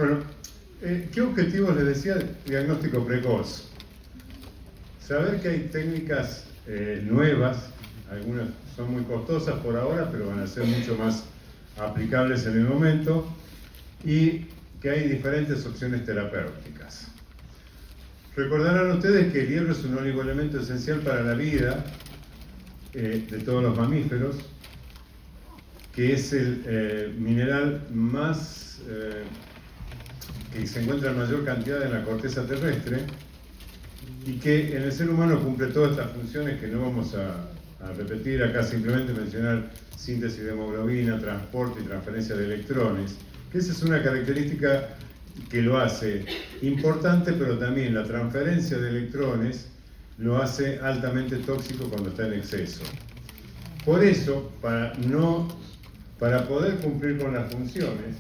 Bueno, ¿qué objetivos les decía? Diagnóstico precoz. Saber que hay técnicas nuevas, algunas son muy costosas por ahora, pero van a ser mucho más aplicables en el momento, y que hay diferentes opciones terapéuticas. Recordarán ustedes que el hierro es un oligoelemento esencial para la vida de todos los mamíferos, que es el mineral más que se encuentra en mayor cantidad en la corteza terrestre y que en el ser humano cumple todas estas funciones que no vamos a repetir acá, simplemente mencionar síntesis de hemoglobina, transporte y transferencia de electrones, que esa es una característica que lo hace importante, pero también la transferencia de electrones lo hace altamente tóxico cuando está en exceso. Por eso, para poder cumplir con las funciones,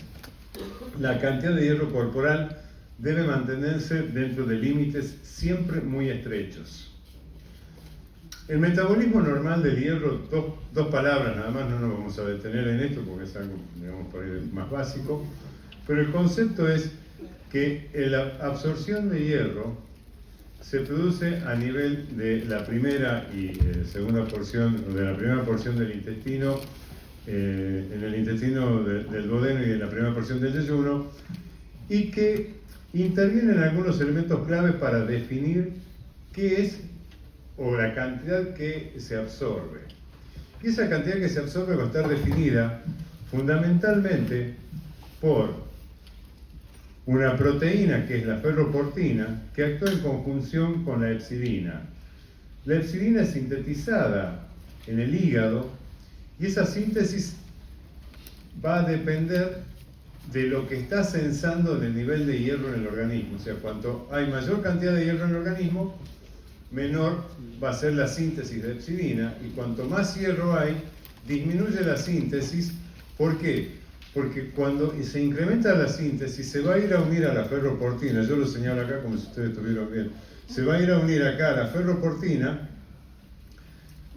la cantidad de hierro corporal debe mantenerse dentro de límites siempre muy estrechos. El metabolismo normal del hierro, dos palabras nada más, no nos vamos a detener en esto porque es algo, digamos, por ahí más básico, pero el concepto es que la absorción de hierro se produce a nivel de la primera y segunda porción, de la primera porción del intestino, en el intestino del duodeno y en la primera porción del yeyuno, y que intervienen algunos elementos claves para definir qué es o la cantidad que se absorbe. Y esa cantidad que se absorbe va a estar definida fundamentalmente por una proteína que es la ferroportina, que actúa en conjunción con la epsilina. La epsilina es sintetizada en el hígado y esa síntesis va a depender de lo que está sensando del nivel de hierro en el organismo. O sea, cuanto hay mayor cantidad de hierro en el organismo, menor va a ser la síntesis de epsilina, y cuanto más hierro hay, disminuye la síntesis. ¿Por qué? Porque cuando se incrementa la síntesis, se va a ir a unir a la ferroportina, yo lo señalo acá como si ustedes estuvieran bien, se va a ir a unir acá a la ferroportina,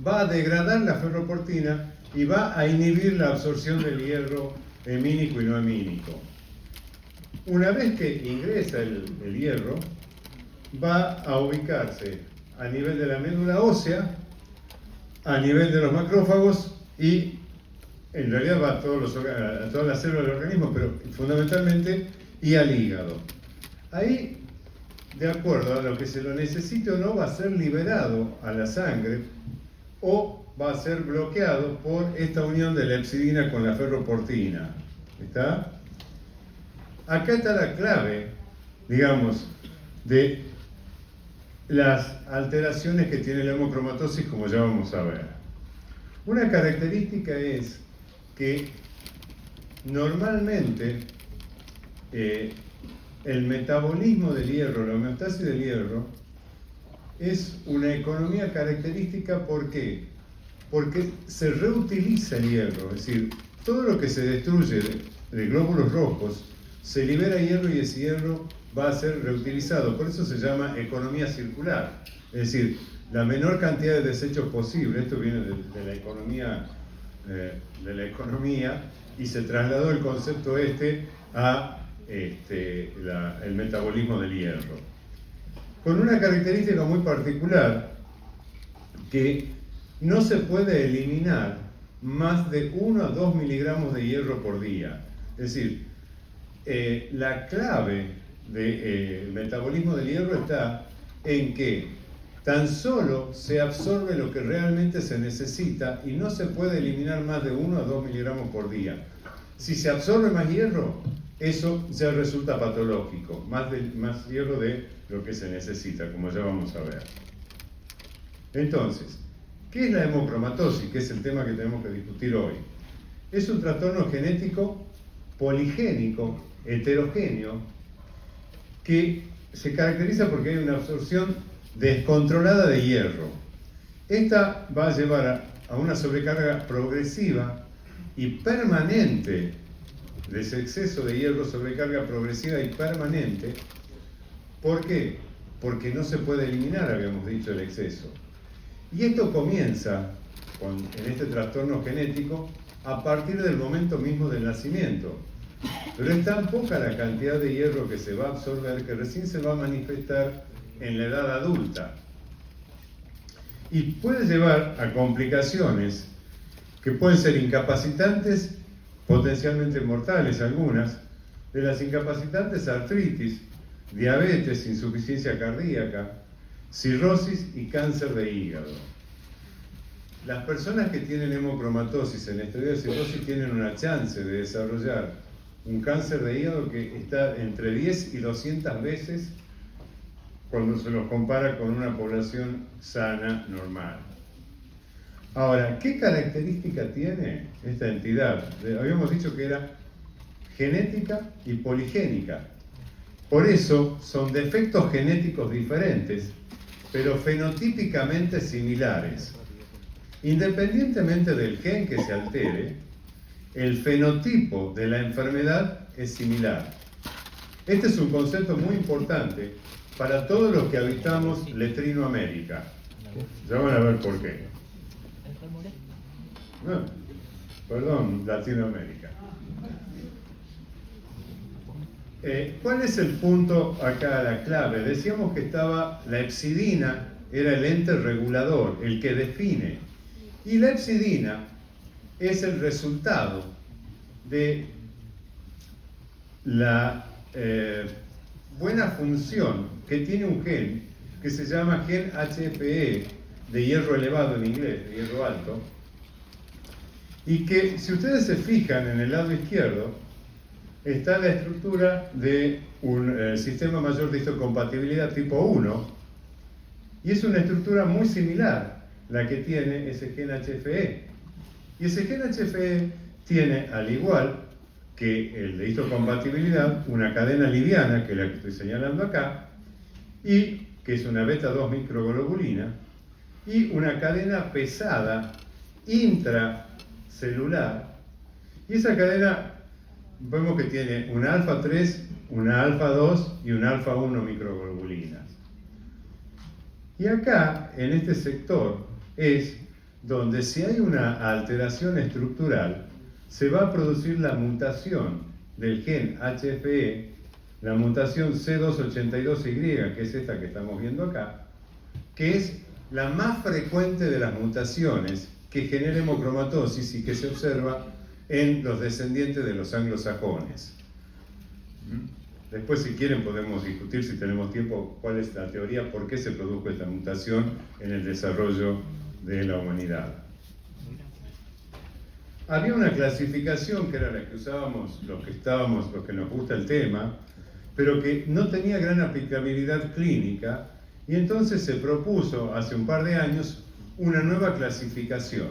va a degradar la ferroportina y va a inhibir la absorción del hierro hemínico y no hemínico. Una vez que ingresa el hierro, va a ubicarse a nivel de la médula ósea, a nivel de los macrófagos y en realidad va a todas las células del organismo, pero fundamentalmente y al hígado. Ahí, de acuerdo a lo que se lo necesite o no, va a ser liberado a la sangre o va a ser bloqueado por esta unión de la epsilina con la ferroportina. ¿Está? Acá está la clave, digamos, de las alteraciones que tiene la hemocromatosis, como ya vamos a ver. Una característica es que normalmente el metabolismo del hierro, la homeostasis del hierro, es una economía característica. ¿Por qué? Porque se reutiliza el hierro, es decir, todo lo que se destruye de glóbulos rojos, se libera hierro y ese hierro va a ser reutilizado. Por eso se llama economía circular, es decir, la menor cantidad de desechos posible. Esto viene de la economía y se trasladó el concepto a el metabolismo del hierro, con una característica muy particular, que no se puede eliminar más de 1 a 2 miligramos de hierro por día. Es decir, la clave del metabolismo del hierro está en que tan solo se absorbe lo que realmente se necesita y no se puede eliminar más de 1 a 2 miligramos por día. Si se absorbe más hierro, eso ya resulta patológico, más hierro de lo que se necesita, como ya vamos a ver. Entonces, ¿qué es la hemocromatosis? Que es el tema que tenemos que discutir hoy. Es un trastorno genético poligénico, heterogéneo, que se caracteriza porque hay una absorción descontrolada de hierro. Esta va a llevar a una sobrecarga progresiva y permanente de ese exceso de hierro, sobrecarga progresiva y permanente. ¿Por qué? Porque no se puede eliminar, habíamos dicho, el exceso. Y esto comienza en este trastorno genético a partir del momento mismo del nacimiento. Pero es tan poca la cantidad de hierro que se va a absorber que recién se va a manifestar en la edad adulta. Y puede llevar a complicaciones que pueden ser incapacitantes, potencialmente mortales algunas, de las incapacitantes artritis, diabetes, insuficiencia cardíaca, cirrosis y cáncer de hígado. Las personas que tienen hemocromatosis en estadio de cirrosis tienen una chance de desarrollar un cáncer de hígado que está entre 10 y 200 veces cuando se los compara con una población sana, normal. Ahora, ¿qué característica tiene esta entidad? Habíamos dicho que era genética y poligénica. Por eso son defectos genéticos diferentes, pero fenotípicamente similares. Independientemente del gen que se altere, el fenotipo de la enfermedad es similar. Este es un concepto muy importante para todos los que habitamos Latinoamérica. Ya van a ver por qué. No, perdón, Latinoamérica. ¿Cuál es el punto acá, la clave? Decíamos que estaba la hepcidina, era el ente regulador, el que define. Y la hepcidina es el resultado de la buena función que tiene un gen que se llama gen HPE, de hierro elevado en inglés, de hierro alto, y que si ustedes se fijan en el lado izquierdo, está la estructura de un sistema mayor de histocompatibilidad tipo 1, y es una estructura muy similar la que tiene ese gen HFE. Y ese gen HFE tiene, al igual que el de histocompatibilidad, una cadena liviana, que es la que estoy señalando acá, y que es una beta 2 microglobulina, y una cadena pesada intracelular, y esa cadena vemos que tiene una alfa 3, una alfa 2 y una alfa 1 microglobulinas. Y acá, en este sector, es donde si hay una alteración estructural, se va a producir la mutación del gen HFE, la mutación C282Y, que es esta que estamos viendo acá, que es la más frecuente de las mutaciones que genera hemocromatosis y que se observa en los descendientes de los anglosajones. Después, si quieren, podemos discutir, si tenemos tiempo, cuál es la teoría, por qué se produjo esta mutación en el desarrollo de la humanidad. Había una clasificación que era la que usábamos los que nos gusta el tema, pero que no tenía gran aplicabilidad clínica, y entonces se propuso hace un par de años una nueva clasificación.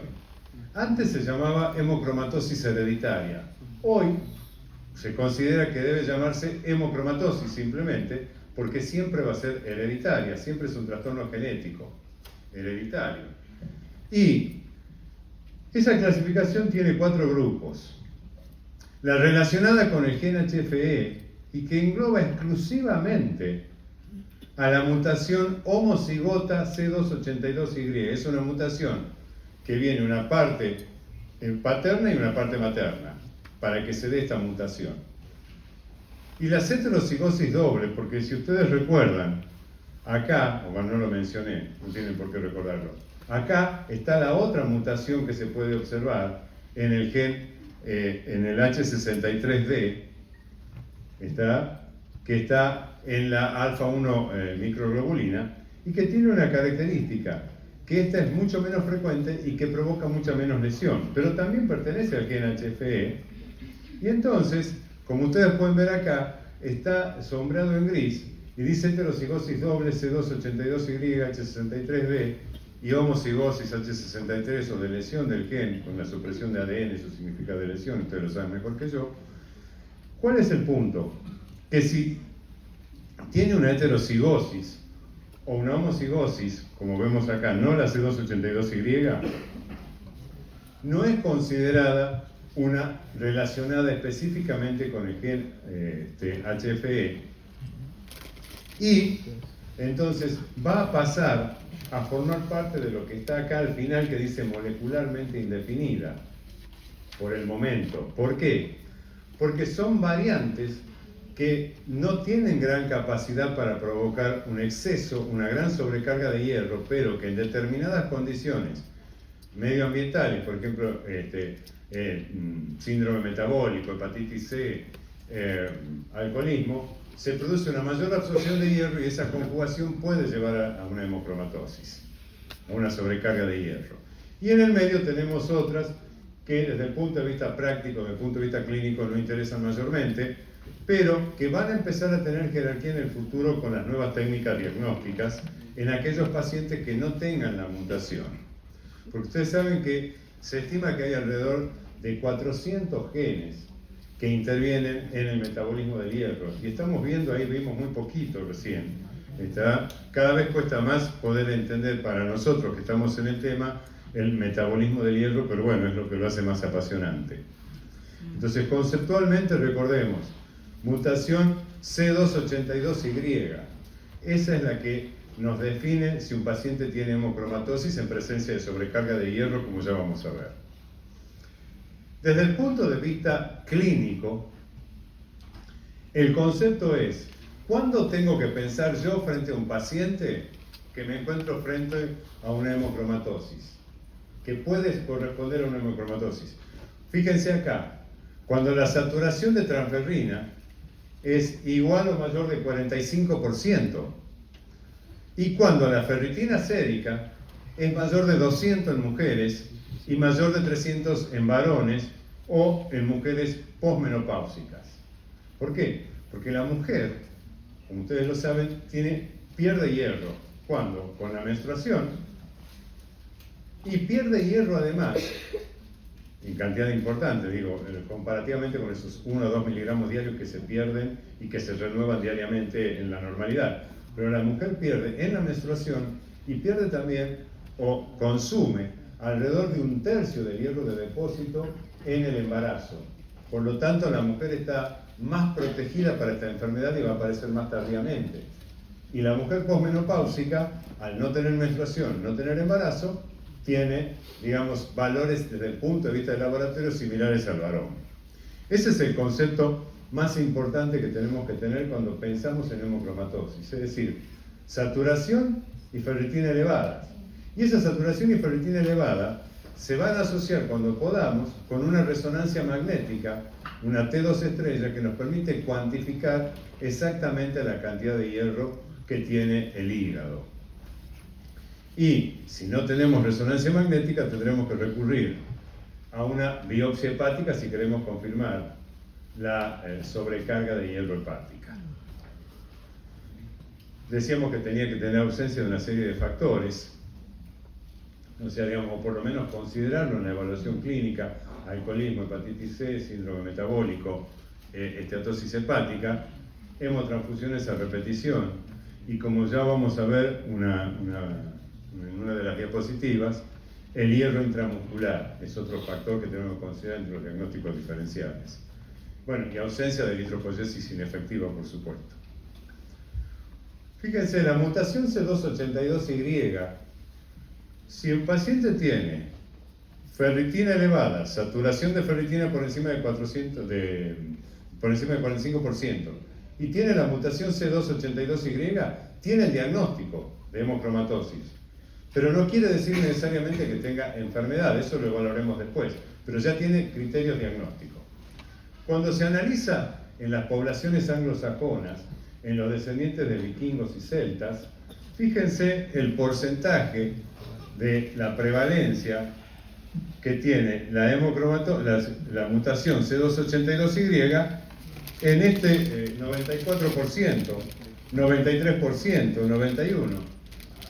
Antes se llamaba hemocromatosis hereditaria. Hoy se considera que debe llamarse hemocromatosis simplemente porque siempre va a ser hereditaria, siempre es un trastorno genético hereditario. Y esa clasificación tiene 4 grupos. La relacionada con el gen HFE y que engloba exclusivamente a la mutación homocigota C282Y. Es una mutación que viene una parte paterna y una parte materna para que se dé esta mutación. Y la heterocigosis doble, porque si ustedes recuerdan, acá, o bueno, no lo mencioné, no tienen por qué recordarlo, acá está la otra mutación que se puede observar en el gen, en el H63D, que está en la alfa 1 microglobulina, y que tiene una característica, que esta es mucho menos frecuente y que provoca mucha menos lesión, pero también pertenece al gen HFE, y entonces, como ustedes pueden ver acá, está sombreado en gris, y dice heterocigosis doble C282Y, H63D, y homocigosis H63 o de lesión del gen, con la supresión de ADN, eso significa de lesión, ustedes lo saben mejor que yo. ¿Cuál es el punto? Que si tiene una heterocigosis o una homocigosis, como vemos acá, no la C282Y, no es considerada una relacionada específicamente con el gen HFE, y entonces va a pasar a formar parte de lo que está acá al final, que dice molecularmente indefinida, por el momento. ¿Por qué? porque son variantes que no tienen gran capacidad para provocar un exceso, una gran sobrecarga de hierro, pero que en determinadas condiciones medioambientales, por ejemplo, síndrome metabólico, hepatitis C, alcoholismo, se produce una mayor absorción de hierro y esa conjugación puede llevar a una hemocromatosis, a una sobrecarga de hierro. Y en el medio tenemos otras que desde el punto de vista práctico, desde el punto de vista clínico no interesan mayormente, pero que van a empezar a tener jerarquía en el futuro con las nuevas técnicas diagnósticas en aquellos pacientes que no tengan la mutación. Porque ustedes saben que se estima que hay alrededor de 400 genes que intervienen en el metabolismo del hierro. Y estamos viendo ahí, vimos muy poquito recién. Cada vez cuesta más poder entender para nosotros que estamos en el tema el metabolismo del hierro, pero bueno, es lo que lo hace más apasionante. Entonces, conceptualmente recordemos, mutación C282Y. Esa es la que nos define si un paciente tiene hemocromatosis en presencia de sobrecarga de hierro, como ya vamos a ver. Desde el punto de vista clínico, el concepto es, ¿cuándo tengo que pensar yo frente a un paciente que me encuentro frente a una hemocromatosis? Que puede corresponder a una hemocromatosis. Fíjense acá, cuando la saturación de transferrina es igual o mayor de 45%, y cuando la ferritina sérica es mayor de 200 en mujeres y mayor de 300 en varones o en mujeres posmenopáusicas. ¿Por qué? Porque la mujer, como ustedes lo saben, pierde hierro. ¿Cuándo? Con la menstruación. Y pierde hierro además, en cantidad importante, digo, comparativamente con esos 1 o 2 miligramos diarios que se pierden y que se renuevan diariamente en la normalidad. Pero la mujer pierde en la menstruación y pierde también o consume alrededor de 1/3 del hierro de depósito en el embarazo. Por lo tanto, la mujer está más protegida para esta enfermedad y va a aparecer más tardíamente. Y la mujer posmenopáusica, al no tener menstruación, no tener embarazo, tiene, digamos, valores desde el punto de vista del laboratorio similares al varón. Ese es el concepto más importante que tenemos que tener cuando pensamos en hemocromatosis, es decir, saturación y ferritina elevadas. Y esa saturación y ferritina elevada se van a asociar cuando podamos con una resonancia magnética, una T2 estrella, que nos permite cuantificar exactamente la cantidad de hierro que tiene el hígado. Y si no tenemos resonancia magnética, tendremos que recurrir a una biopsia hepática si queremos confirmar la sobrecarga de hierro hepática. Decíamos que tenía que tener ausencia de una serie de factores, o sea, digamos, o por lo menos considerarlo en la evaluación clínica: alcoholismo, hepatitis C, síndrome metabólico, esteatosis hepática, hemotransfusiones a repetición, y como ya vamos a ver en una de las diapositivas, el hierro intramuscular es otro factor que tenemos que considerar entre los diagnósticos diferenciales. Bueno, y ausencia de eritropoyesis inefectiva, por supuesto. Fíjense, la mutación C282Y, si el paciente tiene ferritina elevada, saturación de ferritina por encima de 45%, y tiene la mutación C282Y, tiene el diagnóstico de hemocromatosis. Pero no quiere decir necesariamente que tenga enfermedad, eso lo evaluaremos después, pero ya tiene criterios diagnósticos. Cuando se analiza en las poblaciones anglosajonas, en los descendientes de vikingos y celtas, fíjense el porcentaje de la prevalencia que tiene la mutación C282Y en este 94%, 93%, 91%.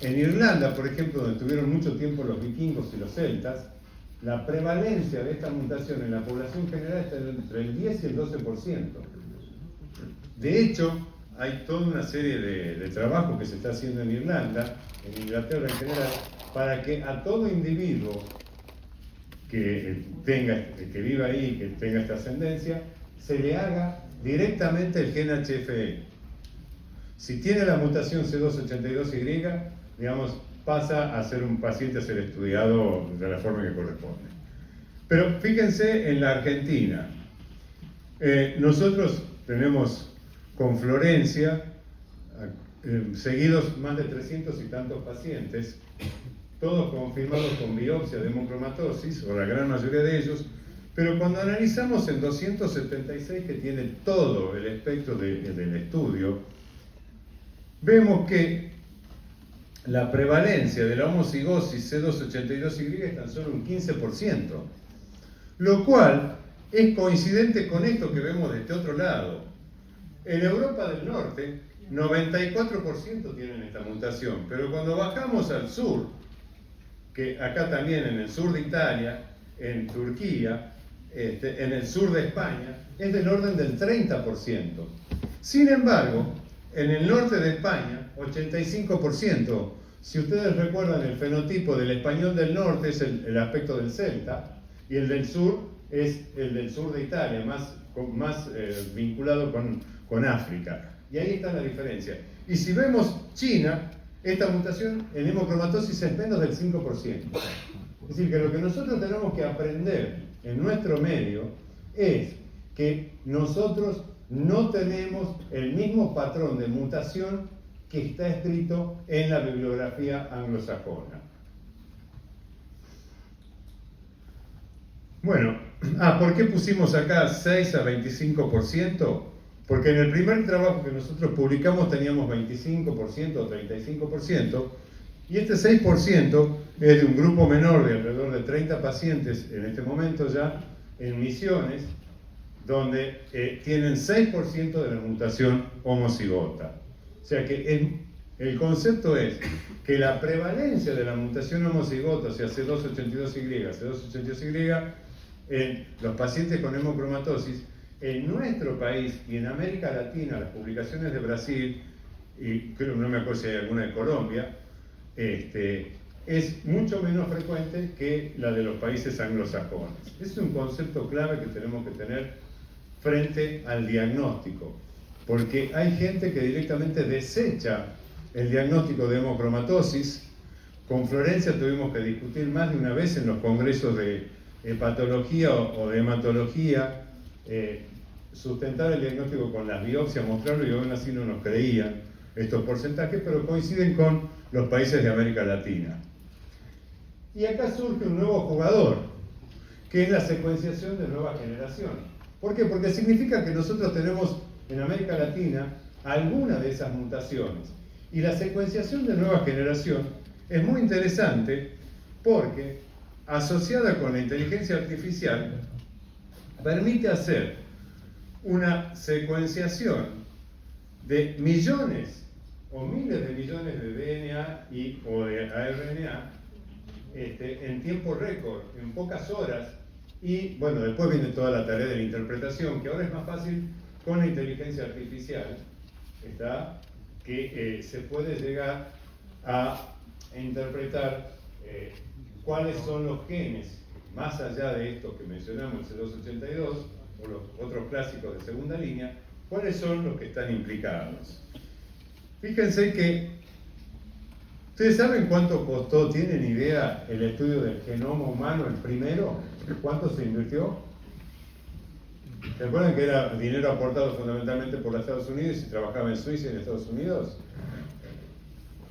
En Irlanda, por ejemplo, donde estuvieron mucho tiempo los vikingos y los celtas, la prevalencia de esta mutación en la población general está entre el 10 y el 12%. De hecho, hay toda una serie de trabajos que se está haciendo en Irlanda, en Inglaterra en general, para que a todo individuo que viva ahí, que tenga esta ascendencia, se le haga directamente el gen HFE. Si tiene la mutación C282Y, digamos, pasa a ser un paciente a ser estudiado de la forma que corresponde. Pero fíjense en la Argentina. Nosotros tenemos con Florencia, seguidos más de 300 y tantos pacientes, todos confirmados con biopsia de hemocromatosis, o la gran mayoría de ellos, pero cuando analizamos en 276, que tiene todo el espectro del estudio, vemos que la prevalencia de la homocigosis C282Y es tan solo un 15%, lo cual es coincidente con esto que vemos de este otro lado. En Europa del Norte, 94% tienen esta mutación, pero cuando bajamos al sur, que acá también en el sur de Italia, en Turquía, en el sur de España, es del orden del 30%. Sin embargo, en el norte de España, 85%. Si ustedes recuerdan, el fenotipo del español del norte es el aspecto del celta, y el del sur es el del sur de Italia, más vinculado con África. Y ahí está la diferencia. Y si vemos China, esta mutación en hemocromatosis es menos del 5%. Es decir, que lo que nosotros tenemos que aprender en nuestro medio es que nosotros no tenemos el mismo patrón de mutación que está escrito en la bibliografía anglosajona. Bueno, ¿por qué pusimos acá 6 a 25%? Porque en el primer trabajo que nosotros publicamos teníamos 25% o 35%, y este 6% es de un grupo menor de alrededor de 30 pacientes en este momento ya en Misiones, donde tienen 6% de la mutación homocigota. O sea que el concepto es que la prevalencia de la mutación homocigota, o sea C282Y, C282Y, en los pacientes con hemocromatosis, en nuestro país y en América Latina, las publicaciones de Brasil, y creo, no me acuerdo si hay alguna de Colombia, es mucho menos frecuente que la de los países anglosajones. Es un concepto clave que tenemos que tener frente al diagnóstico, porque hay gente que directamente desecha el diagnóstico de hemocromatosis. Con Florencia tuvimos que discutir más de una vez en los congresos de hepatología o de hematología, sustentar el diagnóstico con las biopsias, mostrarlo, y aún así no nos creían estos porcentajes, pero coinciden con los países de América Latina. Y acá surge un nuevo jugador, que es la secuenciación de nueva generación. ¿Por qué? Porque significa que nosotros tenemos en América Latina alguna de esas mutaciones. Y la secuenciación de nueva generación es muy interesante porque, asociada con la inteligencia artificial, permite hacer una secuenciación de millones o miles de millones de DNA o de ARNA en tiempo récord, en pocas horas. Y bueno, después viene toda la tarea de la interpretación, que ahora es más fácil con la inteligencia artificial, que se puede llegar a interpretar cuáles son los genes, más allá de estos que mencionamos, el C282 o los otros clásicos de segunda línea, cuáles son los que están implicados. Fíjense que, ¿ustedes saben cuánto costó? ¿Tienen idea el estudio del genoma humano, el primero? ¿Cuánto se invirtió? ¿Se acuerdan que era dinero aportado fundamentalmente por los Estados Unidos y trabajaba en Suiza y en Estados Unidos?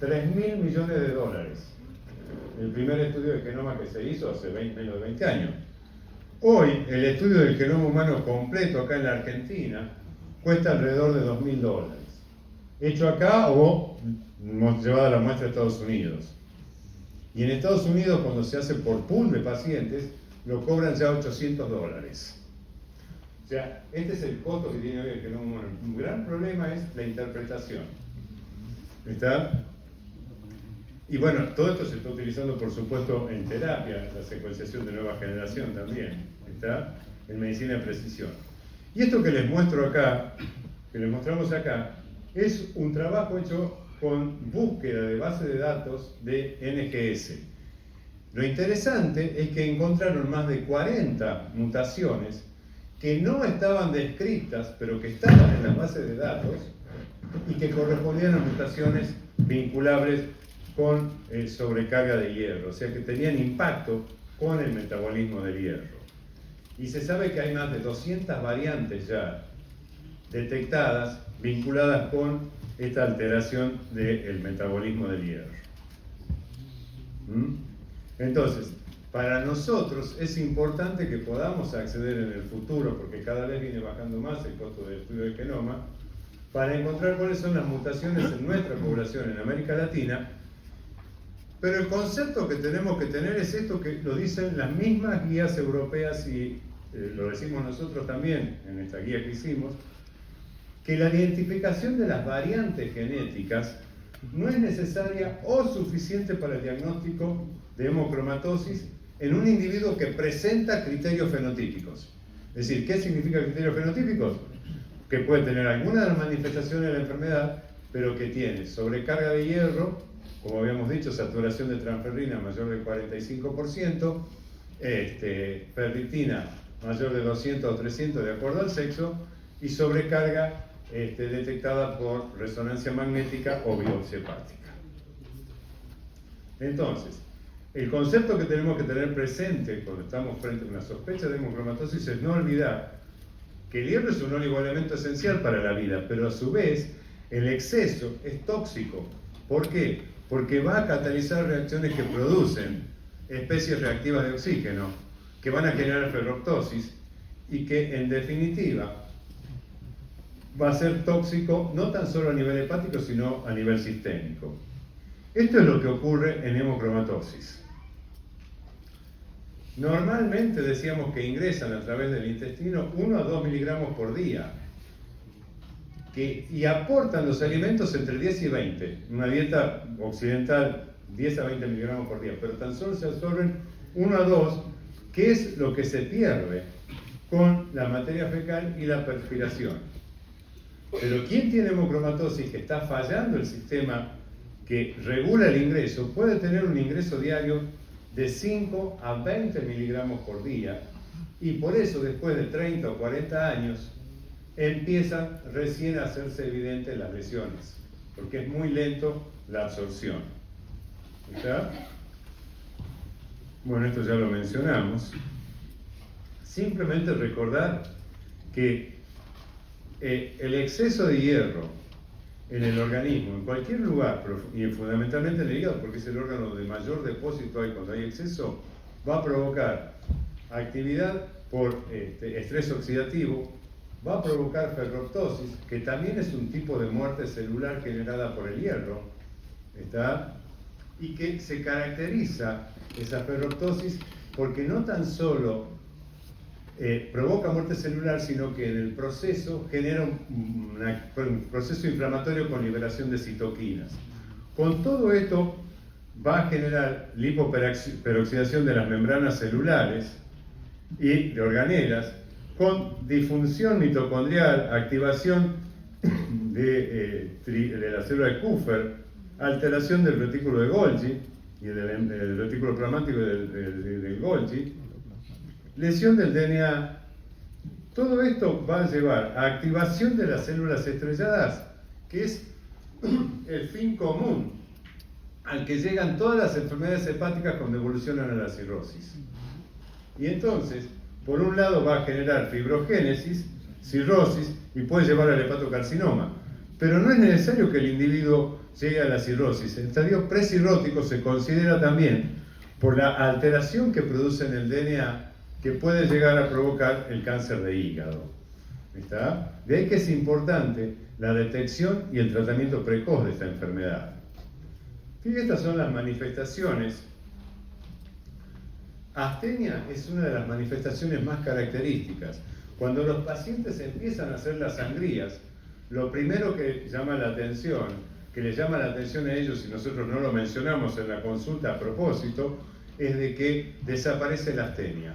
3.000 millones de dólares. El primer estudio de genoma que se hizo hace menos de 20 años. Hoy, el estudio del genoma humano completo acá en la Argentina cuesta alrededor de $2.000. Hecho acá o llevado a la muestra a Estados Unidos. Y en Estados Unidos, cuando se hace por pool de pacientes, lo cobran ya $800. O sea, este es el costo que tiene hoy el genoma humano. Un gran problema es la interpretación. ¿Está? Y bueno, todo esto se está utilizando, por supuesto, en terapia, la secuenciación de nueva generación también, ¿está? En medicina de precisión. Y esto que les muestro acá, que les mostramos acá, es un trabajo hecho con búsqueda de base de datos de NGS. Lo interesante es que encontraron más de 40 mutaciones que no estaban descritas, pero que estaban en las bases de datos y que correspondían a mutaciones vinculables con sobrecarga de hierro, o sea que tenían impacto con el metabolismo del hierro. Y se sabe que hay más de 200 variantes ya detectadas vinculadas con esta alteración del metabolismo del hierro. Entonces, para nosotros es importante que podamos acceder en el futuro, porque cada vez viene bajando más el costo del estudio del genoma, para encontrar cuáles son las mutaciones en nuestra población en América Latina. Pero el concepto que tenemos que tener es esto que lo dicen las mismas guías europeas y lo decimos nosotros también en esta guía que hicimos, que la identificación de las variantes genéticas no es necesaria o suficiente para el diagnóstico de hemocromatosis en un individuo que presenta criterios fenotípicos. Es decir, ¿qué significa criterios fenotípicos? Que puede tener alguna de las manifestaciones de la enfermedad, pero que tiene sobrecarga de hierro, como habíamos dicho, saturación de transferrina mayor del 45%, ferritina mayor de 200 o 300 de acuerdo al sexo, y sobrecarga detectada por resonancia magnética o biopsia hepática. Entonces, el concepto que tenemos que tener presente cuando estamos frente a una sospecha de hemocromatosis es no olvidar que el hierro es un oligoelemento esencial para la vida, pero a su vez el exceso es tóxico. ¿Por qué? Porque va a catalizar reacciones que producen especies reactivas de oxígeno, que van a generar ferroptosis y que en definitiva va a ser tóxico no tan solo a nivel hepático, sino a nivel sistémico. Esto es lo que ocurre en hemocromatosis. Normalmente decíamos que ingresan a través del intestino 1 a 2 miligramos por día y aportan los alimentos entre 10 y 20. Una dieta occidental 10 a 20 miligramos por día, pero tan solo se absorben 1 a 2, que es lo que se pierde con la materia fecal y la perspiración. Pero quien tiene hemocromatosis, que está fallando el sistema que regula el ingreso, puede tener un ingreso diario de 5 a 20 miligramos por día, y por eso después de 30 o 40 años empiezan recién a hacerse evidentes las lesiones, porque es muy lento la absorción. ¿Está? Bueno, esto ya lo mencionamos. Simplemente recordar que el exceso de hierro en el organismo, en cualquier lugar, y fundamentalmente en el hígado, porque es el órgano de mayor depósito hay cuando hay exceso, va a provocar actividad por estrés oxidativo, va a provocar ferroptosis, que también es un tipo de muerte celular generada por el hierro, ¿está? Y que se caracteriza esa ferroptosis porque no tan solo provoca muerte celular, sino que en el proceso genera un proceso inflamatorio con liberación de citoquinas. Con todo esto va a generar lipoperoxidación de las membranas celulares y de organelas, con disfunción mitocondrial, activación de la célula de Kupffer, alteración del retículo de Golgi y del retículo plasmático del Golgi, lesión del DNA. Todo esto va a llevar a activación de las células estrelladas, que es el fin común al que llegan todas las enfermedades hepáticas cuando evolucionan a la cirrosis. Y entonces, por un lado va a generar fibrogénesis, cirrosis y puede llevar al hepatocarcinoma. Pero no es necesario que el individuo llegue a la cirrosis. El estadio presirrótico se considera también por la alteración que produce en el DNA, que puede llegar a provocar el cáncer de hígado. ¿Está? De ahí que es importante la detección y el tratamiento precoz de esta enfermedad. Fíjense, estas son las manifestaciones. Astenia es una de las manifestaciones más características. Cuando los pacientes empiezan a hacer las sangrías, lo primero que llama la atención, que les llama la atención a ellos, y nosotros no lo mencionamos en la consulta a propósito, es de que desaparece la astenia,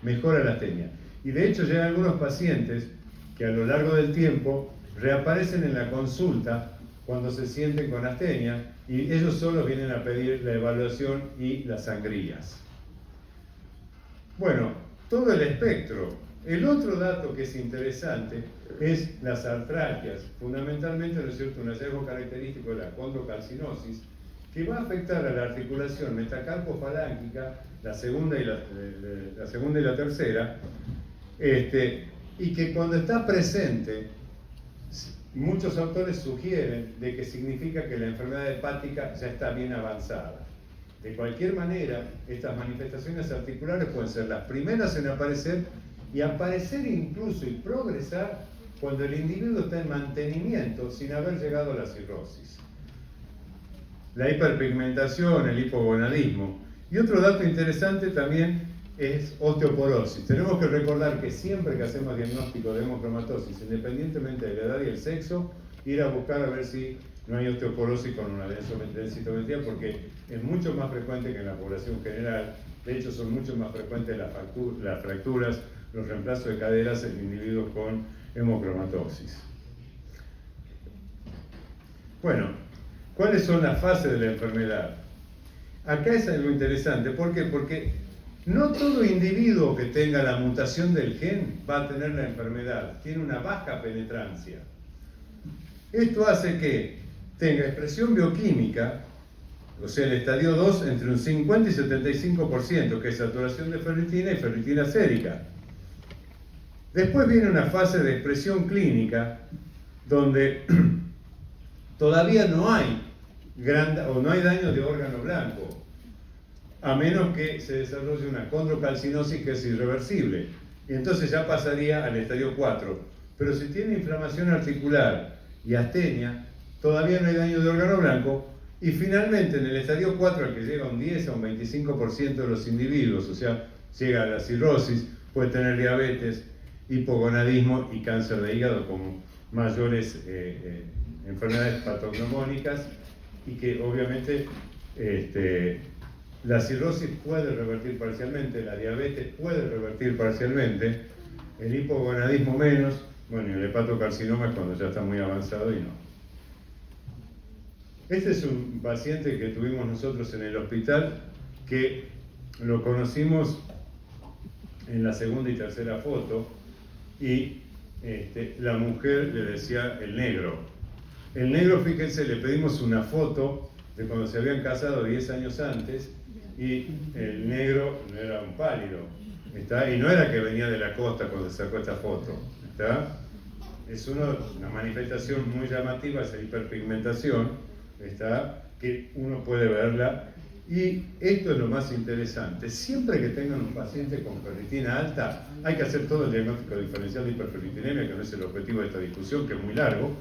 mejora la astenia. Y de hecho llegan algunos pacientes que a lo largo del tiempo reaparecen en la consulta cuando se sienten con astenia y ellos solos vienen a pedir la evaluación y las sangrías. Bueno, todo el espectro. El otro dato que es interesante es las artralgias, fundamentalmente, ¿no es cierto?, un hallazgo característico de la condrocalcinosis, que va a afectar a la articulación metacarpofalángica la segunda y la segunda y la tercera, y que cuando está presente, muchos autores sugieren de que significa que la enfermedad hepática ya está bien avanzada. De cualquier manera, estas manifestaciones articulares pueden ser las primeras en aparecer y aparecer incluso y progresar cuando el individuo está en mantenimiento sin haber llegado a la cirrosis. La hiperpigmentación, el hipogonadismo. Y otro dato interesante también es osteoporosis. Tenemos que recordar que siempre que hacemos diagnóstico de hemocromatosis, independientemente de la edad y el sexo, ir a buscar a ver si no hay osteoporosis con una densitometría, porque es mucho más frecuente que en la población general. De hecho, son mucho más frecuentes las fracturas, los reemplazos de caderas en individuos con hemocromatosis. Bueno, ¿cuáles son las fases de la enfermedad? Acá es algo interesante. ¿Por qué? Porque no todo individuo que tenga la mutación del gen va a tener la enfermedad. Tiene una baja penetrancia. Esto hace que tenga expresión bioquímica, o sea, el estadio 2, entre un 50 y 75%, que es saturación de ferritina y ferritina sérica. Después viene una fase de expresión clínica, donde todavía no hay daño de órgano blanco, a menos que se desarrolle una condrocalcinosis que es irreversible. Y entonces ya pasaría al estadio 4. Pero si tiene inflamación articular y astenia, todavía no hay daño de órgano blanco. Y finalmente en el estadio 4, al que llega un 10 a un 25% de los individuos, o sea, llega a la cirrosis, puede tener diabetes, hipogonadismo y cáncer de hígado como mayores enfermedades patognomónicas, y que obviamente la cirrosis puede revertir parcialmente, la diabetes puede revertir parcialmente, el hipogonadismo menos, bueno, y el hepatocarcinoma es cuando ya está muy avanzado y no. Este es un paciente que tuvimos nosotros en el hospital, que lo conocimos en la segunda y tercera foto, y la mujer le decía el negro. El negro, fíjense, le pedimos una foto de cuando se habían casado 10 años antes, y el negro no era un pálido, y no era que venía de la costa cuando se sacó esta foto, es una manifestación muy llamativa, esa hiperpigmentación, que uno puede verla. Y esto es lo más interesante: siempre que tengan un paciente con ferritina alta, hay que hacer todo el diagnóstico diferencial de hiperferritinemia, que no es el objetivo de esta discusión, que es muy largo,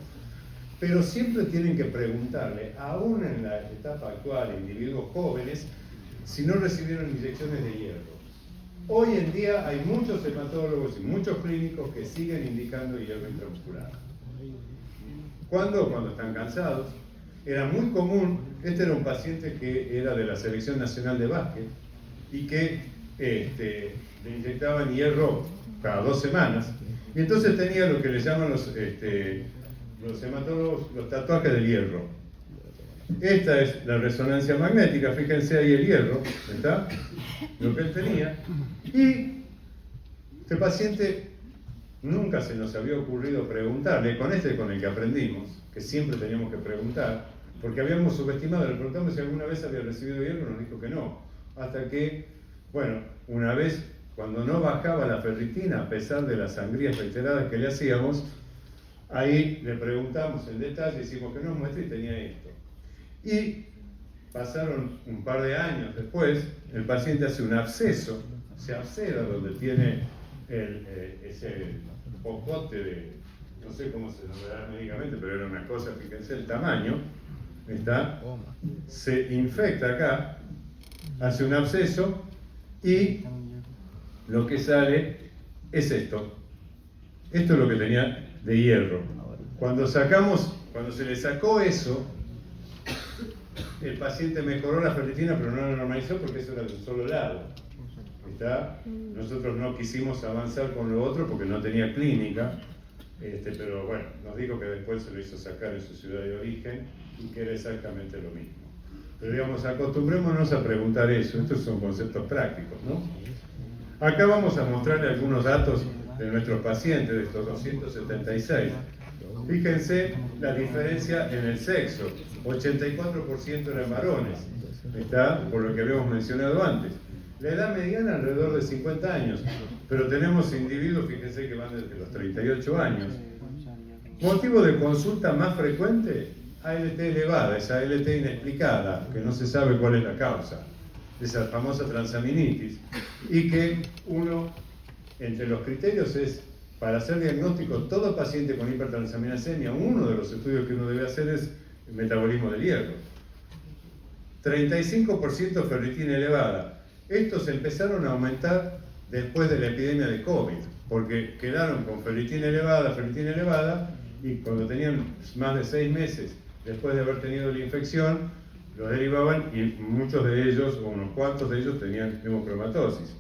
pero siempre tienen que preguntarle, aún en la etapa actual, a individuos jóvenes, si no recibieron inyecciones de hierro. Hoy en día hay muchos hematólogos y muchos clínicos que siguen indicando hierro intramuscular. ¿Cuándo? Cuando están cansados. Era muy común, este era un paciente que era de la Selección Nacional de Básquet y que le inyectaban hierro cada 2 semanas, y entonces tenía lo que le llaman los hematólogos los tatuajes del hierro. Esta es la resonancia magnética, fíjense ahí el hierro, ¿está? Lo que él tenía. Y este paciente nunca se nos había ocurrido preguntarle, con el que aprendimos, que siempre teníamos que preguntar, porque habíamos subestimado, le preguntamos si alguna vez había recibido hierro, nos dijo que no. Hasta que, bueno, una vez, cuando no bajaba la ferritina, a pesar de las sangrías reiteradas que le hacíamos, ahí le preguntamos en detalle, hicimos que nos muestre y tenía esto. Y pasaron un par de años después, el paciente hace un absceso, se absceda donde tiene ese popote de, no sé cómo se nombrará médicamente, pero era una cosa, fíjense el tamaño, se infecta acá, hace un absceso y lo que sale es esto. Esto es lo que tenía de hierro. Cuando se le sacó eso, el paciente mejoró la ferritina, pero no la normalizó porque eso era de un solo lado. Nosotros no quisimos avanzar con lo otro porque no tenía clínica, pero bueno, nos dijo que después se lo hizo sacar en su ciudad de origen y que era exactamente lo mismo. Pero digamos, acostumbrémonos a preguntar eso. Estos son conceptos prácticos, ¿no? Acá vamos a mostrarle algunos datos de nuestros pacientes, de estos 276. Fíjense la diferencia en el sexo. 84% eran varones, por lo que habíamos mencionado antes. La edad mediana alrededor de 50 años, pero tenemos individuos, fíjense que van desde los 38 años. Motivo de consulta más frecuente, ALT elevada, esa ALT inexplicada, que no se sabe cuál es la causa, esa famosa transaminitis, y que uno, entre los criterios es, para hacer diagnóstico, todo paciente con hipertransaminasemia, uno de los estudios que uno debe hacer es el metabolismo del hierro. 35% ferritina elevada. Estos empezaron a aumentar después de la epidemia de COVID, porque quedaron con ferritina elevada, y cuando tenían más de 6 meses después de haber tenido la infección, los derivaban y muchos de ellos, o unos cuantos de ellos, tenían hemocromatosis.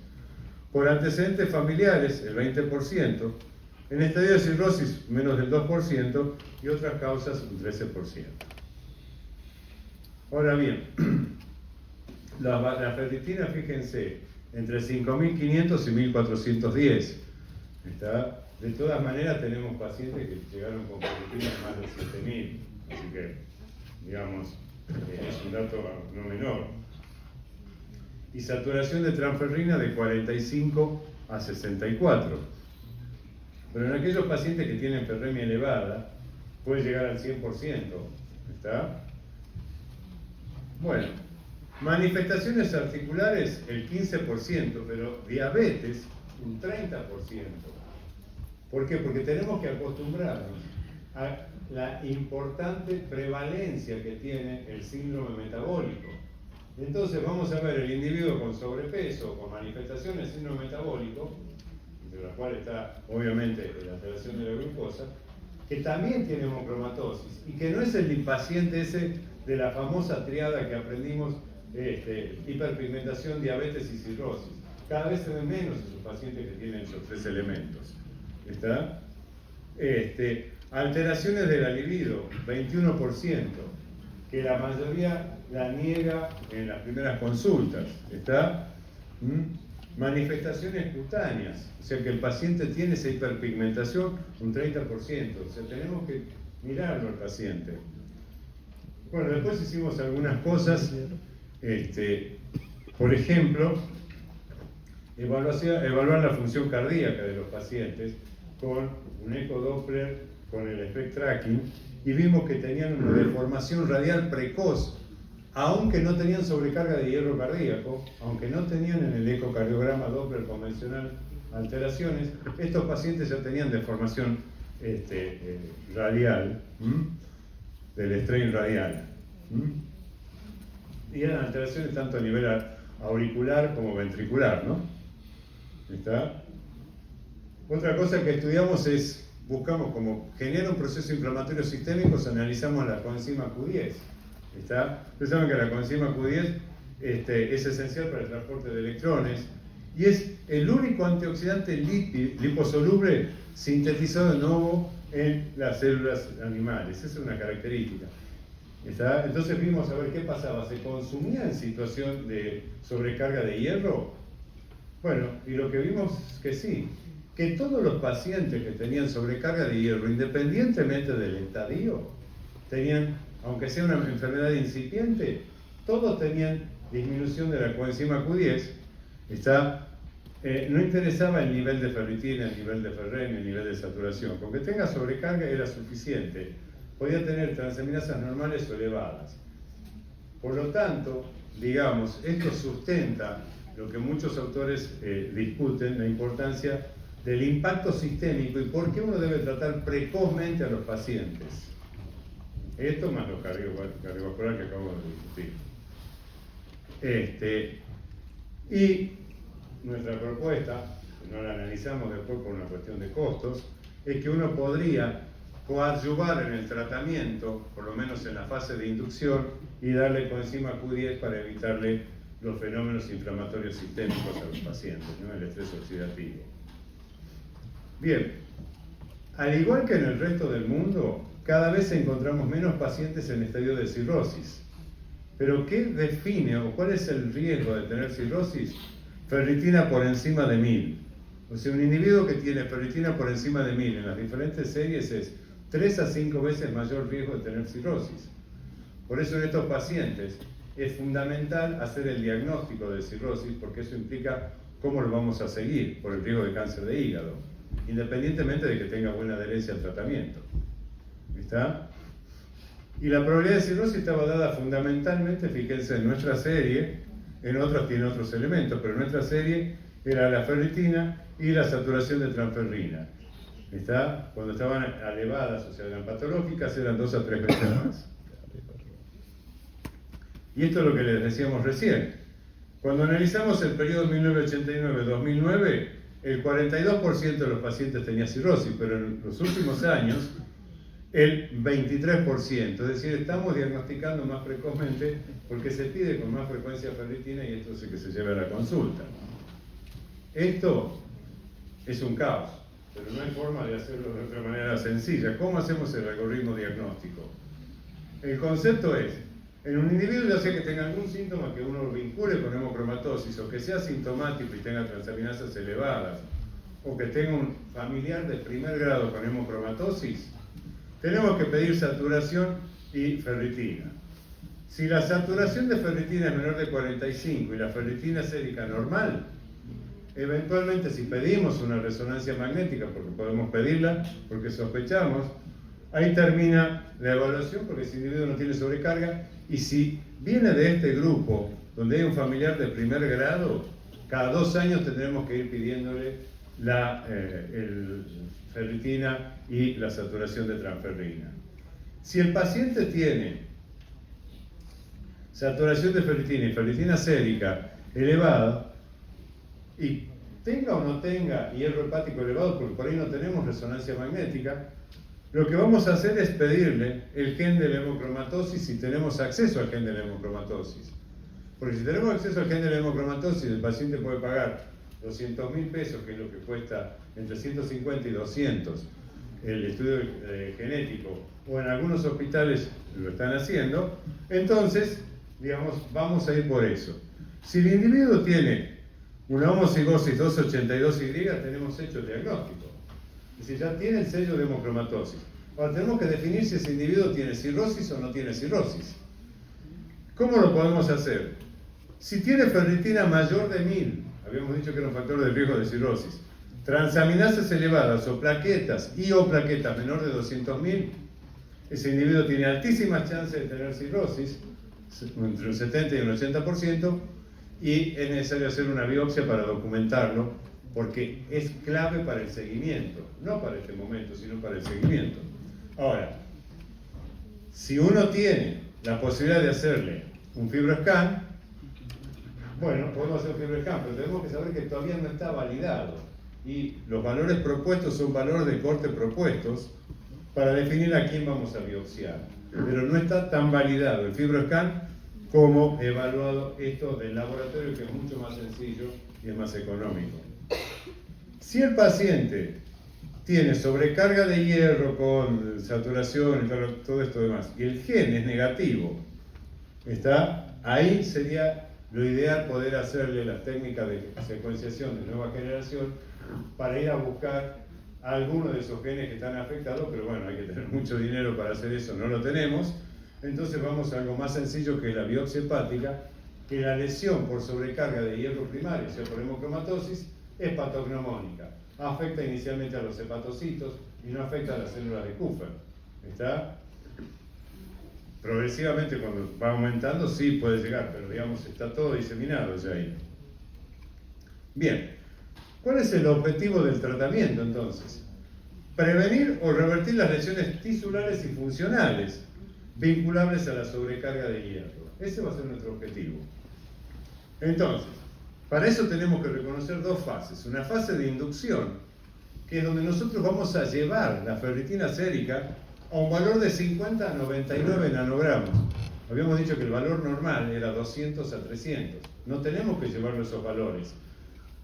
Por antecedentes familiares, el 20%, en estadio de cirrosis, menos del 2%, y otras causas, un 13%. Ahora bien, la ferritina, fíjense, entre 5.500 y 1.410. ¿Está? De todas maneras, tenemos pacientes que llegaron con ferritina de más de 7.000, así que, digamos, es un dato no menor. Y saturación de transferrina de 45 a 64. Pero en aquellos pacientes que tienen ferremia elevada, puede llegar al 100%. ¿Está? Bueno, manifestaciones articulares el 15%, pero diabetes un 30%. ¿Por qué? Porque tenemos que acostumbrarnos a la importante prevalencia que tiene el síndrome metabólico. Entonces vamos a ver el individuo con sobrepeso, con manifestaciones de síndrome metabólico, entre las cuales está obviamente la alteración de la glucosa, que también tiene hemocromatosis y que no es el paciente ese de la famosa triada que aprendimos, hiperpigmentación, diabetes y cirrosis. Cada vez se ven menos esos pacientes que tienen esos 3 elementos. ¿Está? Alteraciones de la libido, 21%, que la mayoría la niega en las primeras consultas. ¿Está? Manifestaciones cutáneas, o sea que el paciente tiene esa hiperpigmentación, un 30%, o sea, tenemos que mirarlo al paciente. Bueno, después hicimos algunas cosas, por ejemplo, evaluar la función cardíaca de los pacientes con un ecodoppler, con el effect tracking, y vimos que tenían una deformación radial precoz, aunque no tenían sobrecarga de hierro cardíaco, aunque no tenían en el ecocardiograma Doppler convencional alteraciones, estos pacientes ya tenían deformación radial, del strain radial. Y eran alteraciones tanto a nivel auricular como ventricular, ¿no? ¿Está? Otra cosa que estudiamos es, buscamos como genera un proceso inflamatorio sistémico, analizamos la coenzima Q10. ¿Está? Ustedes saben que la coenzima Q10 es esencial para el transporte de electrones y es el único antioxidante liposoluble sintetizado de nuevo en las células animales. Esa es una característica. ¿Está? Entonces vimos a ver qué pasaba. ¿Se consumía en situación de sobrecarga de hierro? Bueno, y lo que vimos es que sí, que todos los pacientes que tenían sobrecarga de hierro, independientemente del estadio, tenían, aunque sea una enfermedad incipiente, todos tenían disminución de la coenzima Q10. No interesaba el nivel de ferritina, el nivel de ferremia, el nivel de saturación. Con que tenga sobrecarga era suficiente. Podía tener transaminasas normales o elevadas. Por lo tanto, digamos, esto sustenta lo que muchos autores discuten, la importancia del impacto sistémico y por qué uno debe tratar precozmente a los pacientes. Esto más lo cardiovascular que acabo de discutir. Y nuestra propuesta, no la analizamos después por una cuestión de costos, es que uno podría coadyuvar en el tratamiento, por lo menos en la fase de inducción, y darle coenzima Q10 para evitarle los fenómenos inflamatorios sistémicos a los pacientes, ¿no? El estrés oxidativo. Bien, al igual que en el resto del mundo, cada vez encontramos menos pacientes en estadio de cirrosis. Pero ¿qué define o cuál es el riesgo de tener cirrosis? Ferritina por encima de 1000. O sea, un individuo que tiene ferritina por encima de 1000 en las diferentes series es 3 a 5 veces mayor riesgo de tener cirrosis. Por eso en estos pacientes es fundamental hacer el diagnóstico de cirrosis porque eso implica cómo lo vamos a seguir por el riesgo de cáncer de hígado, independientemente de que tenga buena adherencia al tratamiento. ¿Está? Y la probabilidad de cirrosis estaba dada fundamentalmente, fíjense, en nuestra serie, en otras tiene otros elementos, pero en nuestra serie era la ferritina y la saturación de transferrina. ¿Está? Cuando estaban elevadas, o sea, eran patológicas, eran 2 a 3 veces más. Y esto es lo que les decíamos recién. Cuando analizamos el periodo 1989-2009, el 42% de los pacientes tenía cirrosis, pero en los últimos años, el 23%. Es decir, estamos diagnosticando más precozmente porque se pide con más frecuencia ferritina y esto hace que se lleve a la consulta. Esto es un caos, pero no hay forma de hacerlo de otra manera sencilla. ¿Cómo hacemos el algoritmo diagnóstico? El concepto es, en un individuo ya sea que tenga algún síntoma que uno lo vincule con hemocromatosis o que sea sintomático y tenga transaminasas elevadas o que tenga un familiar de primer grado con hemocromatosis, tenemos que pedir saturación y ferritina. Si la saturación de ferritina es menor de 45 y la ferritina sérica normal, eventualmente si pedimos una resonancia magnética, porque podemos pedirla, porque sospechamos, ahí termina la evaluación porque ese individuo no tiene sobrecarga y si viene de este grupo donde hay un familiar de primer grado, cada 2 años tendremos que ir pidiéndole la ferritina y la saturación de transferrina. Si el paciente tiene saturación de ferritina y ferritina sérica elevada y tenga o no tenga hierro hepático elevado, porque por ahí no tenemos resonancia magnética, lo que vamos a hacer es pedirle el gen de la hemocromatosis si tenemos acceso al gen de la hemocromatosis. Porque si tenemos acceso al gen de la hemocromatosis, el paciente puede pagar 200.000 pesos, que es lo que cuesta entre 150 y 200 el estudio genético, o en algunos hospitales lo están haciendo, entonces, digamos, vamos a ir por eso. Si el individuo tiene una homocigosis 282Y, tenemos hecho el diagnóstico. Es decir, ya tiene el sello de hemocromatosis. Ahora tenemos que definir si ese individuo tiene cirrosis o no tiene cirrosis. ¿Cómo lo podemos hacer? Si tiene ferritina mayor de 1000, habíamos dicho que era un factor de riesgo de cirrosis, transaminasas elevadas o plaquetas menor de 200.000, ese individuo tiene altísimas chances de tener cirrosis, entre un 70 y un 80%, y es necesario hacer una biopsia para documentarlo, porque es clave para el seguimiento, no para este momento, sino para el seguimiento. Ahora, si uno tiene la posibilidad de hacerle un FibroScan, bueno, podemos hacer un FibroScan, pero tenemos que saber que todavía no está validado. Y los valores propuestos son valores de corte propuestos para definir a quién vamos a biopsiar. Pero no está tan validado el FibroScan como evaluado esto del laboratorio, que es mucho más sencillo y es más económico. Si el paciente tiene sobrecarga de hierro con saturación y todo esto demás, y el gen es negativo, ahí sería lo ideal poder hacerle las técnicas de secuenciación de nueva generación para ir a buscar algunos de esos genes que están afectados, pero bueno, hay que tener mucho dinero para hacer eso, no lo tenemos. Entonces vamos a algo más sencillo, que es la biopsia hepática, que la lesión por sobrecarga de hierro primario, o sea por hemocromatosis, es patognomónica. Afecta inicialmente a los hepatocitos y no afecta a las células de Kupffer. Progresivamente, cuando va aumentando, sí puede llegar, pero digamos, está todo diseminado ya ahí. Bien, ¿cuál es el objetivo del tratamiento entonces? Prevenir o revertir las lesiones tisulares y funcionales vinculables a la sobrecarga de hierro. Ese va a ser nuestro objetivo. Entonces, para eso tenemos que reconocer 2 fases. Una fase de inducción, que es donde nosotros vamos a llevar la ferritina sérica a un valor de 50 a 99 nanogramos. Habíamos dicho que el valor normal era 200 a 300. No tenemos que llevarlo a esos valores.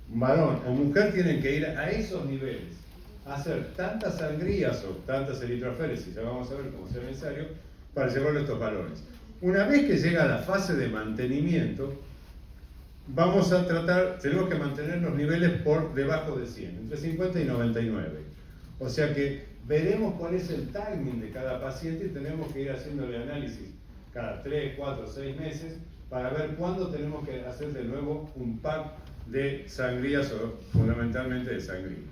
Varón o mujer tienen que ir a esos niveles, a hacer tantas sangrías o tantas eritroféresis, ya vamos a ver cómo sea necesario, para llevarlo a estos valores. Una vez que llega a la fase de mantenimiento, vamos a tratar, tenemos que mantener los niveles por debajo de 100, entre 50 y 99. O sea que veremos cuál es el timing de cada paciente y tenemos que ir haciéndole análisis cada 3, 4, 6 meses para ver cuándo tenemos que hacer de nuevo un pack de sangrías, o fundamentalmente de sangría.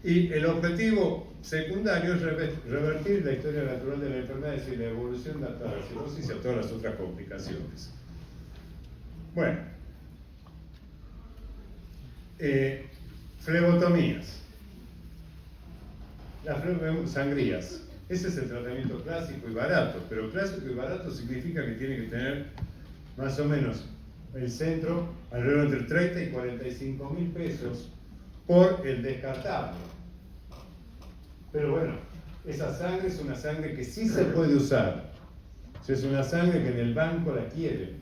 Y el objetivo secundario es revertir la historia natural de la enfermedad, es decir, la evolución hasta la cirrosis y a todas las otras complicaciones. Bueno, flebotomías. Las sangrías. Ese es el tratamiento clásico y barato, pero clásico y barato significa que tiene que tener más o menos el centro alrededor entre 30 y 45 mil pesos por el descartable. Pero bueno, esa sangre es una sangre que sí se puede usar. O sea, es una sangre que en el banco la quiere.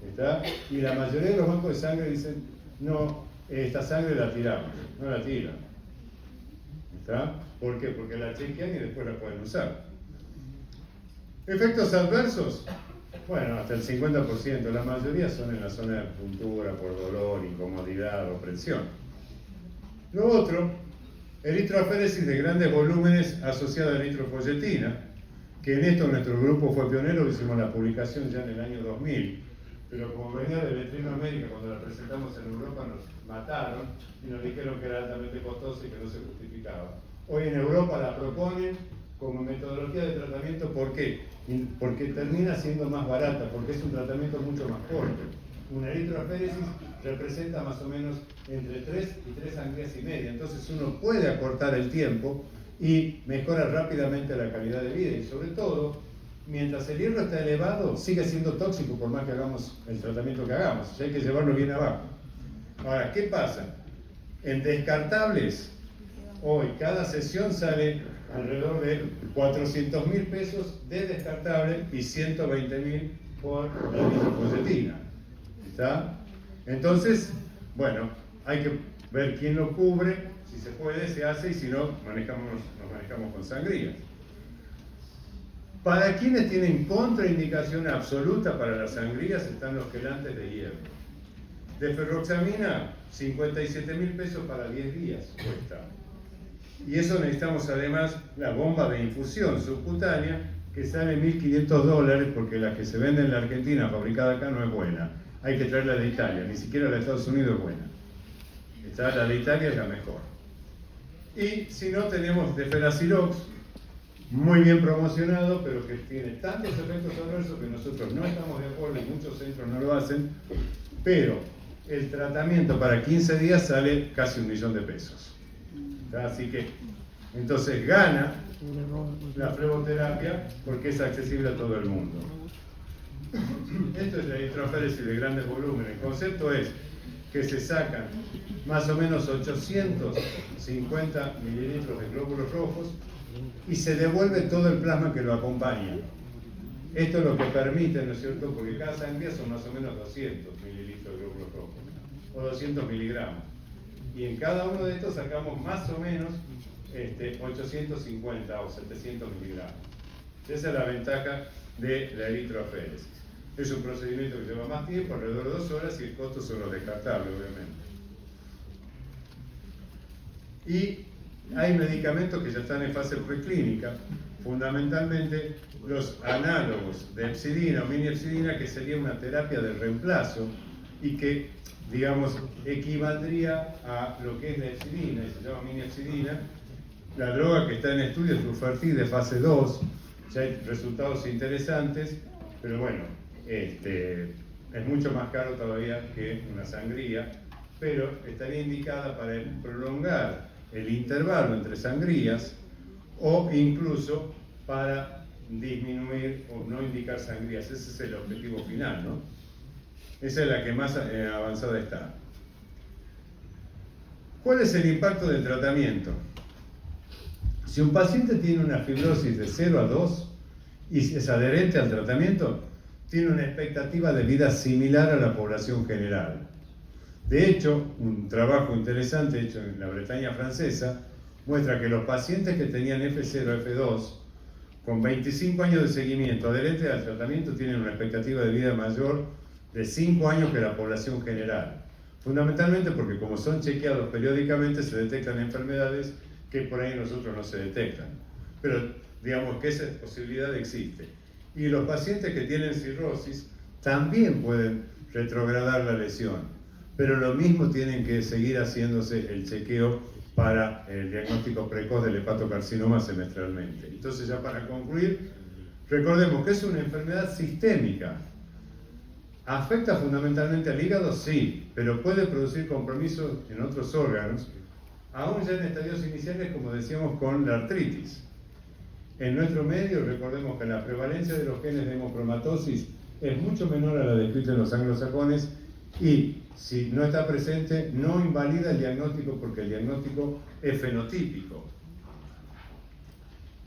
¿Está? Y la mayoría de los bancos de sangre dicen, no, esta sangre la tiramos, no la tiran. ¿Está? ¿Por qué? Porque la chequean y después la pueden usar. ¿Efectos adversos? Bueno, hasta el 50%. La mayoría son en la zona de puntura, por dolor, incomodidad o presión. Lo otro, eritroaféresis de grandes volúmenes asociada a eritropoyetina, que en esto nuestro grupo fue pionero, hicimos la publicación ya en el año 2000, pero como venía de Latinoamérica, cuando la presentamos en Europa nos mataron y nos dijeron que era altamente costosa y que no se justificaba. Hoy en Europa la proponen como metodología de tratamiento. ¿Por qué? Porque termina siendo más barata, porque es un tratamiento mucho más corto. Una eritroaféresis representa más o menos entre 3 y 3 sangrías y media, entonces uno puede acortar el tiempo y mejora rápidamente la calidad de vida, y sobre todo, mientras el hierro está elevado, sigue siendo tóxico por más que hagamos el tratamiento que hagamos, o sea, hay que llevarlo bien abajo. Ahora, ¿qué pasa? En descartables, hoy cada sesión sale alrededor de 400 mil pesos de descartable y 120 mil por la eritropoyetina. ¿Está? Entonces, bueno, hay que ver quién lo cubre, si se puede, se hace, y si no, nos manejamos con sangría. Para quienes tienen contraindicación absoluta para las sangrías están los quelantes de hierro. De ferroxamina, 57 mil pesos para 10 días cuesta. Y eso necesitamos además la bomba de infusión subcutánea, que sale $1.500 porque la que se vende en la Argentina, fabricada acá, no es buena. Hay que traerla de Italia, ni siquiera la de Estados Unidos es buena. La de Italia es la mejor. Y si no, tenemos Deferacilox, muy bien promocionado, pero que tiene tantos efectos adversos que nosotros no estamos de acuerdo y muchos centros no lo hacen, pero el tratamiento para 15 días sale casi $1.000.000 de pesos. Así que, entonces gana la fleboterapia porque es accesible a todo el mundo. Esto es la eritroaféresis de grandes volúmenes. El concepto es que se sacan más o menos 850 mililitros de glóbulos rojos y se devuelve todo el plasma que lo acompaña. Esto es lo que permite, ¿no es cierto? Porque cada sangría son más o menos 200 mililitros de glóbulos rojos o 200 miligramos. Y en cada uno de estos sacamos más o menos 850 o 700 miligramos. Esa es la ventaja de la eritroaféresis. Es un procedimiento que lleva más tiempo, alrededor de 2 horas, y el costo son los descartables, obviamente. Y hay medicamentos que ya están en fase preclínica, fundamentalmente los análogos de epsidina o mini-epsidina, que sería una terapia de reemplazo y que, digamos, equivaldría a lo que es la epsidina, y se llama mini-epsidina. La droga que está en estudio es Rufertide de fase 2, ya hay resultados interesantes, pero bueno, es mucho más caro todavía que una sangría, pero estaría indicada para prolongar el intervalo entre sangrías o incluso para disminuir o no indicar sangrías. Ese es el objetivo final, ¿no? Esa es la que más avanzada está. ¿Cuál es el impacto del tratamiento? Si un paciente tiene una fibrosis de 0 a 2 y es adherente al tratamiento, tiene una expectativa de vida similar a la población general. De hecho, un trabajo interesante hecho en la Bretaña francesa muestra que los pacientes que tenían F0, F2, con 25 años de seguimiento adherentes al tratamiento, tienen una expectativa de vida mayor de 5 años que la población general. Fundamentalmente porque como son chequeados periódicamente se detectan enfermedades que por ahí nosotros no se detectan. Pero digamos que esa posibilidad existe. Y los pacientes que tienen cirrosis también pueden retrogradar la lesión, pero lo mismo tienen que seguir haciéndose el chequeo para el diagnóstico precoz del hepatocarcinoma semestralmente. Entonces, ya para concluir, recordemos que es una enfermedad sistémica. ¿Afecta fundamentalmente al hígado? Sí, pero puede producir compromisos en otros órganos, aún ya en estadios iniciales, como decíamos, con la artritis. En nuestro medio, recordemos que la prevalencia de los genes de hemocromatosis es mucho menor a la descrita en los anglosajones y si no está presente, no invalida el diagnóstico porque el diagnóstico es fenotípico.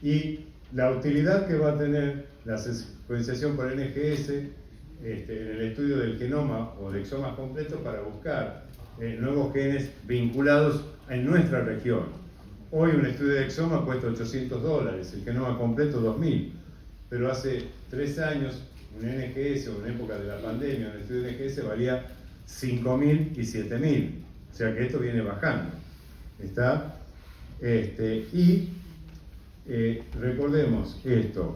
Y la utilidad que va a tener la secuenciación por NGS en el estudio del genoma o de exomas completos para buscar nuevos genes vinculados en nuestra región. Hoy un estudio de exoma cuesta $800, el genoma completo 2.000, pero hace 3 años un NGS, o en época de la pandemia, un estudio de NGS valía 5.000 y 7.000, o sea que esto viene bajando. ¿Está? Recordemos esto,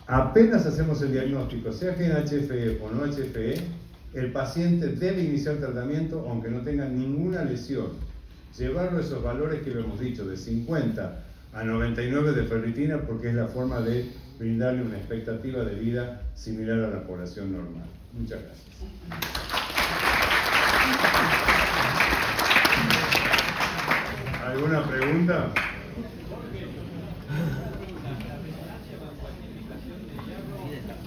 apenas hacemos el diagnóstico, sea que en HFE o no HFE, el paciente debe iniciar tratamiento aunque no tenga ninguna lesión. Llevarlo a esos valores que lo hemos dicho, de 50 a 99 de ferritina, porque es la forma de brindarle una expectativa de vida similar a la población normal. Muchas gracias.